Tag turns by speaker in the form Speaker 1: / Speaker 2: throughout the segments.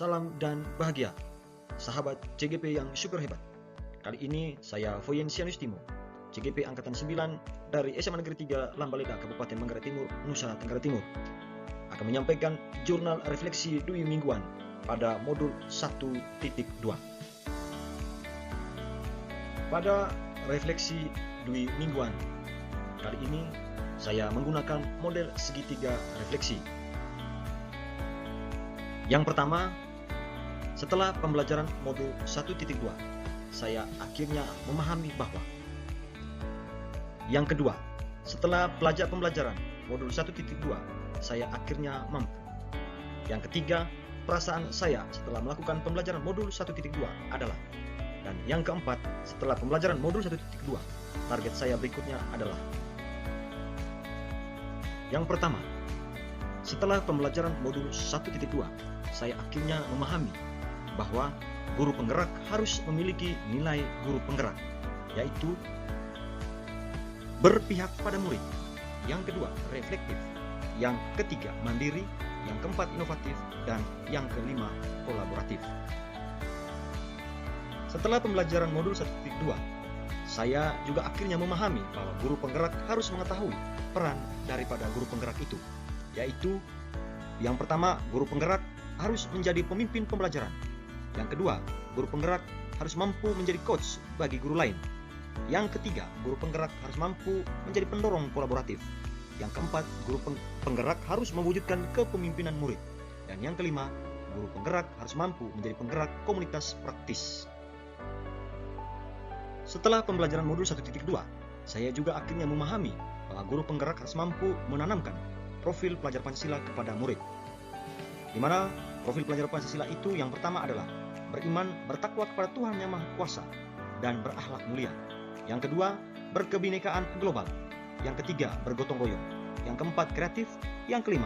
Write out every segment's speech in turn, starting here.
Speaker 1: salam dan bahagia, sahabat CGP yang super hebat. Kali ini saya Voyen Sianus Timo, CGP Angkatan 9 dari SMA Negeri 3 Lambaleda, Kabupaten Manggarai Timur, Nusa Tenggara Timur, akan menyampaikan jurnal refleksi Dwi mingguan pada modul 1.2. Pada refleksi Dwi mingguan kali ini, saya menggunakan model segitiga refleksi. Yang pertama, setelah pembelajaran modul 1.2, saya akhirnya memahami bahwa. Yang kedua, setelah belajar pembelajaran modul 1.2, saya akhirnya mampu. Yang ketiga, perasaan saya setelah melakukan pembelajaran modul 1.2 adalah. Dan yang keempat, setelah pembelajaran modul 1.2, target saya berikutnya adalah. Yang pertama, setelah pembelajaran modul 1.2, saya akhirnya memahami bahwa guru penggerak harus memiliki nilai guru penggerak, yaitu berpihak pada murid. Yang kedua, reflektif. Yang ketiga, mandiri. Yang keempat, inovatif. Dan yang kelima, kolaboratif. Setelah pembelajaran modul 1.2, saya juga akhirnya memahami bahwa guru penggerak harus mengetahui peran daripada guru penggerak itu, yaitu yang pertama, guru penggerak harus menjadi pemimpin pembelajaran. Yang kedua, guru penggerak harus mampu menjadi coach bagi guru lain. Yang ketiga, guru penggerak harus mampu menjadi pendorong kolaboratif. Yang keempat, guru penggerak harus mewujudkan kepemimpinan murid. Dan yang kelima, guru penggerak harus mampu menjadi penggerak komunitas praktis. Setelah pembelajaran modul 1.2, saya juga akhirnya memahami bahwa guru penggerak harus mampu menanamkan profil pelajar Pancasila kepada murid, di mana profil pelajar Pancasila itu yang pertama adalah beriman, bertakwa kepada Tuhan Yang Maha Kuasa, dan berakhlak mulia. Yang kedua, berkebinekaan global. Yang ketiga, bergotong royong. Yang keempat, kreatif. Yang kelima,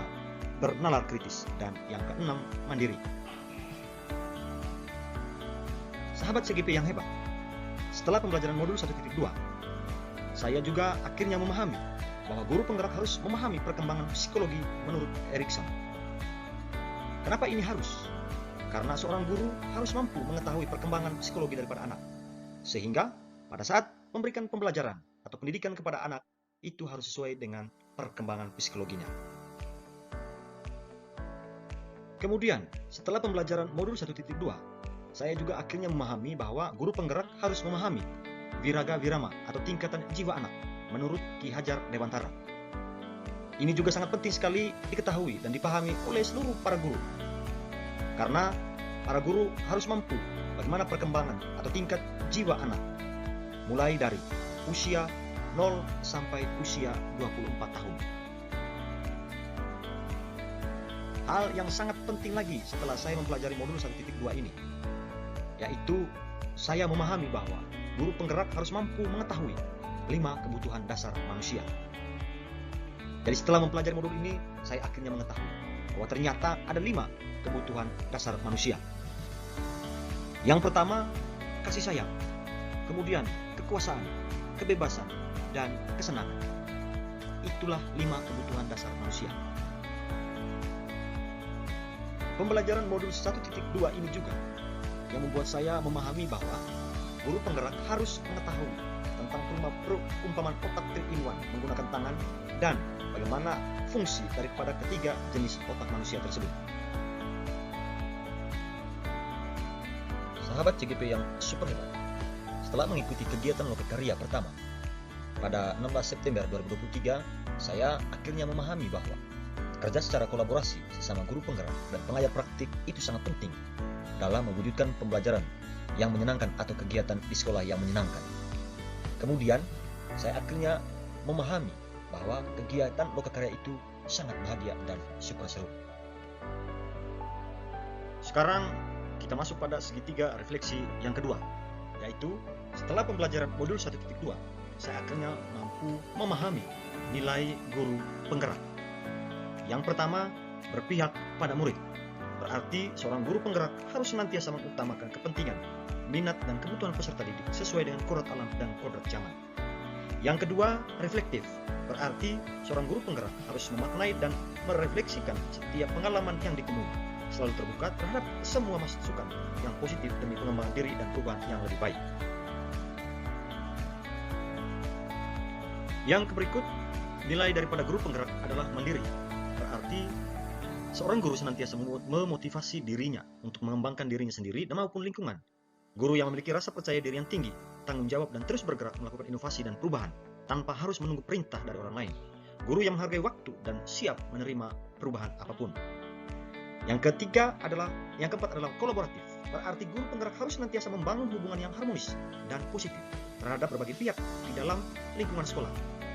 Speaker 1: bernalar kritis. Dan yang keenam, mandiri. Sahabat CGP yang hebat, setelah pembelajaran modul 1.2, saya juga akhirnya memahami bahwa guru penggerak harus memahami perkembangan psikologi menurut Erikson. Kenapa ini harus? Karena seorang guru harus mampu mengetahui perkembangan psikologi daripada anak, sehingga pada saat memberikan pembelajaran atau pendidikan kepada anak, itu harus sesuai dengan perkembangan psikologinya. Kemudian, setelah pembelajaran modul 1.2, saya juga akhirnya memahami bahwa guru penggerak harus memahami Viraga Virama atau tingkatan jiwa anak menurut Ki Hajar Dewantara. Ini juga sangat penting sekali diketahui dan dipahami oleh seluruh para guru, karena para guru harus mampu bagaimana perkembangan atau tingkat jiwa anak mulai dari usia 0 sampai usia 24 tahun. Hal yang sangat penting lagi setelah saya mempelajari modul 1.2 ini, yaitu saya memahami bahwa guru penggerak harus mampu mengetahui 5 kebutuhan dasar manusia. Jadi setelah mempelajari modul ini, saya akhirnya mengetahui bahwa ternyata ada 5 kebutuhan dasar manusia. Yang pertama, kasih sayang. Kemudian, kekuasaan, kebebasan, dan kesenangan. Itulah 5 kebutuhan dasar manusia. Pembelajaran modul 1.2 ini juga yang membuat saya memahami bahwa guru penggerak harus mengetahui tentang perumpamaan otak 3-in-1 menggunakan tangan dan bagaimana fungsi daripada ketiga jenis otak manusia tersebut. Sahabat CGP yang super hebat, setelah mengikuti kegiatan lokakarya pertama pada 16 September 2023, saya akhirnya memahami bahwa kerja secara kolaborasi sesama guru penggerak dan pengajar praktik itu sangat penting dalam mewujudkan pembelajaran yang menyenangkan atau kegiatan di sekolah yang menyenangkan. Kemudian, saya akhirnya memahami bahwa kegiatan lokakarya itu sangat bahagia dan super seru. Sekarang kita masuk pada segitiga refleksi yang kedua, yaitu setelah pembelajaran modul 1.2, saya akhirnya mampu memahami nilai guru penggerak. Yang pertama, berpihak pada murid. Berarti seorang guru penggerak harus senantiasa mengutamakan kepentingan, minat, dan kebutuhan peserta didik sesuai dengan kodrat alam dan kodrat zaman. Yang kedua, reflektif. Berarti seorang guru penggerak harus memaknai dan merefleksikan setiap pengalaman yang ditemui, selalu terbuka terhadap semua masukan yang positif demi pengembangan diri dan perubahan yang lebih baik. Yang berikut, nilai daripada guru penggerak adalah mandiri. Berarti seorang guru senantiasa memotivasi dirinya untuk mengembangkan dirinya sendiri dan maupun lingkungan. Guru yang memiliki rasa percaya diri yang tinggi, tanggung jawab dan terus bergerak melakukan inovasi dan perubahan tanpa harus menunggu perintah dari orang lain. Guru yang menghargai waktu dan siap menerima perubahan apapun. Yang keempat adalah kolaboratif. Berarti guru penggerak harus senantiasa membangun hubungan yang harmonis dan positif terhadap berbagai pihak di dalam lingkungan sekolah,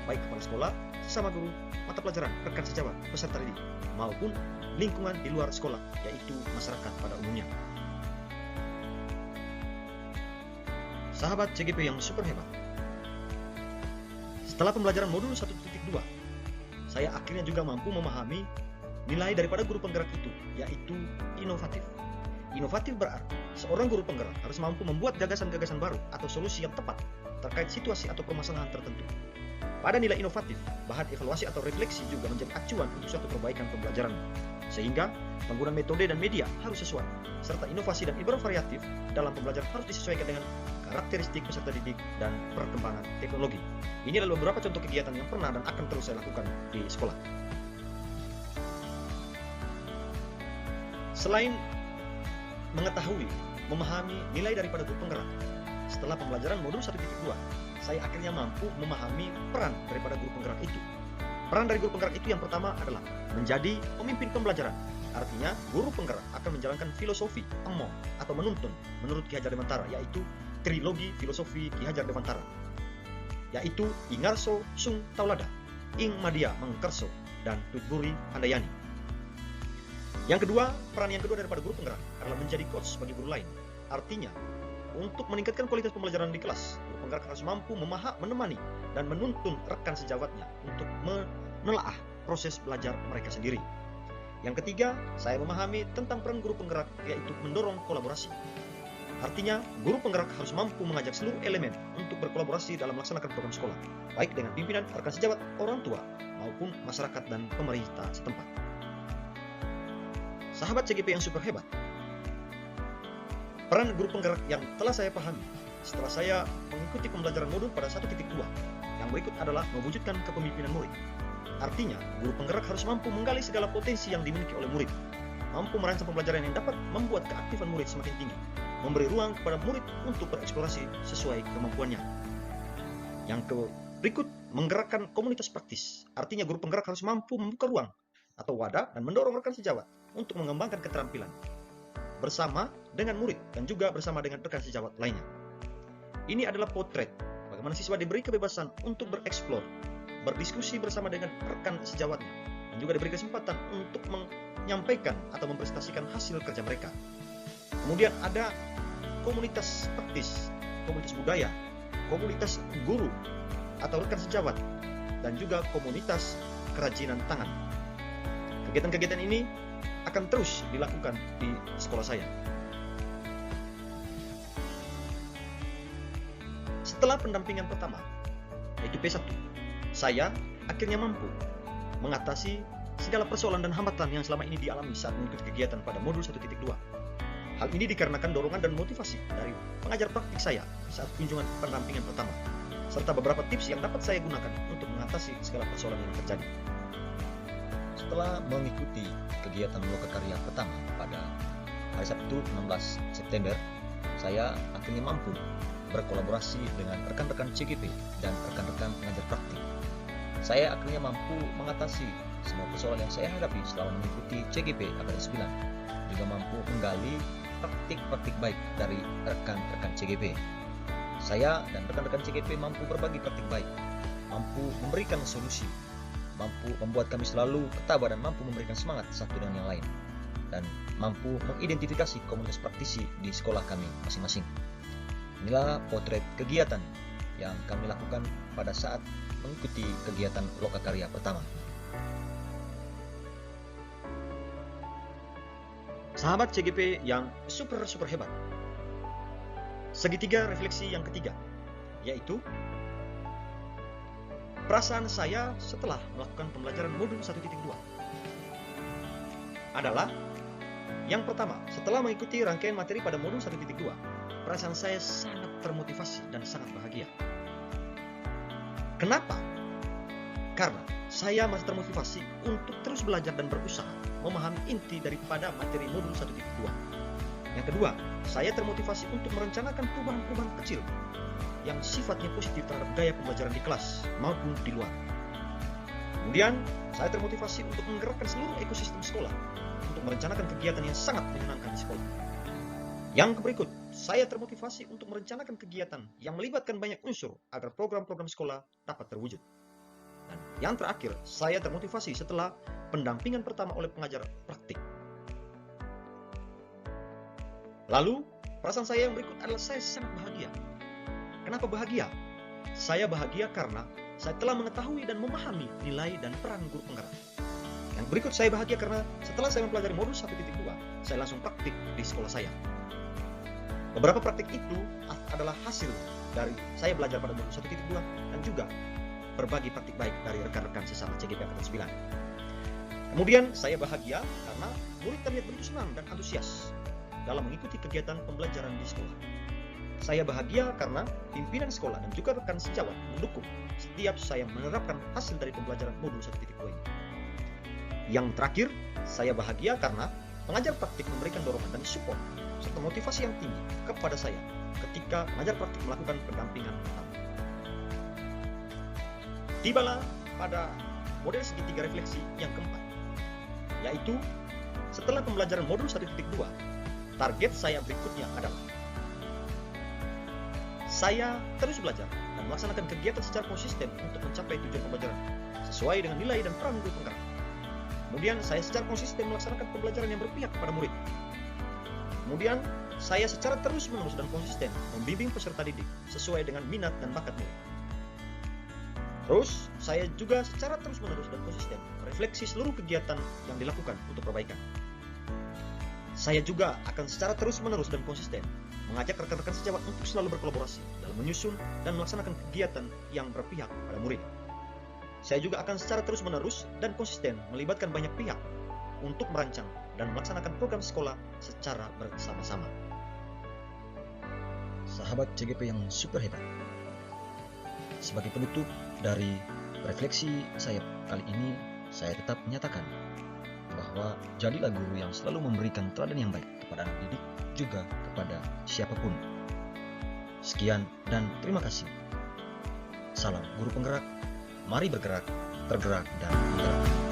Speaker 1: baik kepala sekolah, sesama guru, mata pelajaran, rekan sejawat, peserta didik, maupun lingkungan di luar sekolah, yaitu masyarakat pada umumnya. Sahabat CGP yang super hebat, setelah pembelajaran modul 1.2, saya akhirnya juga mampu memahami nilai daripada guru penggerak itu, yaitu inovatif. Inovatif berarti seorang guru penggerak harus mampu membuat gagasan-gagasan baru atau solusi yang tepat terkait situasi atau permasalahan tertentu. Pada nilai inovatif, bahan evaluasi atau refleksi juga menjadi acuan untuk suatu perbaikan pembelajaran. Sehingga penggunaan metode dan media harus sesuai, serta inovasi dan variatif dalam pembelajaran harus disesuaikan dengan karakteristik peserta didik dan perkembangan teknologi. Ini adalah beberapa contoh kegiatan yang pernah dan akan terus saya lakukan di sekolah. Selain mengetahui, memahami nilai daripada guru penggerak, setelah pembelajaran modul 1.2, saya akhirnya mampu memahami peran daripada guru penggerak itu. Peran dari guru penggerak itu yang pertama adalah menjadi pemimpin pembelajaran. Artinya, guru penggerak akan menjalankan filosofi emong atau menuntun menurut Ki Hajar Dewantara, yaitu trilogi filosofi Ki Hajar Dewantara, yaitu Ingarso Sung Taulada, Ing Madia Mengkerso, dan Tutburi Handayani. Yang kedua, peran yang kedua daripada guru penggerak adalah menjadi coach bagi guru lain. Artinya, untuk meningkatkan kualitas pembelajaran di kelas, guru penggerak harus mampu menemani dan menuntun rekan sejawatnya untuk menelaah proses belajar mereka sendiri. Yang ketiga, saya memahami tentang peran guru penggerak, yaitu mendorong kolaborasi. Artinya, guru penggerak harus mampu mengajak seluruh elemen untuk berkolaborasi dalam melaksanakan program sekolah, baik dengan pimpinan, rekan sejawat, orang tua, maupun masyarakat dan pemerintah setempat. Sahabat CGP yang super hebat, peran guru penggerak yang telah saya pahami setelah saya mengikuti pembelajaran modul pada 1.2 yang berikut adalah mewujudkan kepemimpinan murid. Artinya, guru penggerak harus mampu menggali segala potensi yang dimiliki oleh murid, mampu merancang pembelajaran yang dapat membuat keaktifan murid semakin tinggi, memberi ruang kepada murid untuk bereksplorasi sesuai kemampuannya. Yang berikut, menggerakkan komunitas praktis. Artinya, guru penggerak harus mampu membuka ruang atau wadah dan mendorong rekan sejawat untuk mengembangkan keterampilan bersama dengan murid dan juga bersama dengan rekan sejawat lainnya. Ini adalah potret bagaimana siswa diberi kebebasan untuk bereksplor, berdiskusi bersama dengan rekan sejawatnya, dan juga diberi kesempatan untuk menyampaikan atau mempresentasikan hasil kerja mereka. Kemudian ada komunitas praktis, komunitas budaya, komunitas guru atau rekan sejawat, dan juga komunitas kerajinan tangan. Kegiatan-kegiatan ini akan terus dilakukan di sekolah saya. Setelah pendampingan pertama, yaitu P1, saya akhirnya mampu mengatasi segala persoalan dan hambatan yang selama ini dialami saat mengikuti kegiatan pada modul 1.2. Hal ini dikarenakan dorongan dan motivasi dari pengajar praktik saya saat kunjungan pendampingan pertama, serta beberapa tips yang dapat saya gunakan untuk mengatasi segala persoalan yang terjadi. Setelah mengikuti kegiatan lokakarya pertama pada hari Sabtu 16 September, saya akhirnya mampu berkolaborasi dengan rekan-rekan CGP dan rekan-rekan pengajar praktik. Saya akhirnya mampu mengatasi semua persoalan yang saya hadapi selama mengikuti CGP Akademi 9, juga mampu menggali praktik-praktik baik dari rekan-rekan CGP. Saya dan rekan-rekan CGP mampu berbagi praktik baik, mampu memberikan solusi, mampu membuat kami selalu ketawa dan mampu memberikan semangat satu dengan yang lain, dan mampu mengidentifikasi komunitas praktisi di sekolah kami masing-masing. Inilah potret kegiatan yang kami lakukan pada saat mengikuti kegiatan lokakarya pertama. Sahabat CGP yang super hebat, segitiga refleksi yang ketiga, yaitu perasaan saya setelah melakukan pembelajaran modul 1.2 adalah Yang pertama, setelah mengikuti rangkaian materi pada modul 1.2, perasaan saya sangat termotivasi dan sangat bahagia. Kenapa? Karena saya masih termotivasi untuk terus belajar dan berusaha memahami inti daripada materi modul 1.2. Yang kedua, saya termotivasi untuk merencanakan perubahan-perubahan kecil yang sifatnya positif terhadap gaya pembelajaran di kelas maupun di luar. Kemudian, saya termotivasi untuk menggerakkan seluruh ekosistem sekolah untuk merencanakan kegiatan yang sangat menyenangkan di sekolah. Yang berikut, saya termotivasi untuk merencanakan kegiatan yang melibatkan banyak unsur agar program-program sekolah dapat terwujud. Dan yang terakhir, saya termotivasi setelah pendampingan pertama oleh pengajar praktik. Lalu, perasaan saya yang berikut adalah saya sangat bahagia. Kenapa bahagia? Saya bahagia karena saya telah mengetahui dan memahami nilai dan peran guru penggerak. Yang berikut saya bahagia karena setelah saya mempelajari modul 1.2, saya langsung praktik di sekolah saya. Beberapa praktik itu adalah hasil dari saya belajar pada modul 1.2 dan juga berbagi praktik baik dari rekan-rekan sesama CGP Angkatan 9. Kemudian saya bahagia karena murid terlihat begitu senang dan antusias dalam mengikuti kegiatan pembelajaran di sekolah. Saya bahagia karena pimpinan sekolah dan juga rekan sejawat mendukung setiap saya menerapkan hasil dari pembelajaran modul 1.2 ini. Yang terakhir, saya bahagia karena pengajar praktik memberikan dorongan dan support serta motivasi yang tinggi kepada saya ketika pengajar praktik melakukan pendampingan pertama. Tibalah pada model segitiga refleksi yang keempat, yaitu setelah pembelajaran modul 1.2, target saya berikutnya adalah saya terus belajar dan melaksanakan kegiatan secara konsisten untuk mencapai tujuan pembelajaran sesuai dengan nilai dan peran guru penggerak. Kemudian saya secara konsisten melaksanakan pembelajaran yang berpihak kepada murid. Kemudian saya secara terus-menerus dan konsisten membimbing peserta didik sesuai dengan minat dan bakat murid. Terus saya juga secara terus-menerus dan konsisten merefleksi seluruh kegiatan yang dilakukan untuk perbaikan. Saya juga akan secara terus-menerus dan konsisten mengajak rekan-rekan sejawat untuk selalu berkolaborasi dalam menyusun dan melaksanakan kegiatan yang berpihak pada murid. Saya juga akan secara terus-menerus dan konsisten melibatkan banyak pihak untuk merancang dan melaksanakan program sekolah secara bersama-sama. Sahabat CGP yang super hebat, sebagai penutup dari refleksi saya kali ini, saya tetap menyatakan bahwa jadilah guru yang selalu memberikan teladan yang baik kepada anak didik, juga kepada siapapun. Sekian dan terima kasih. Salam guru penggerak, mari bergerak, tergerak dan bergerak.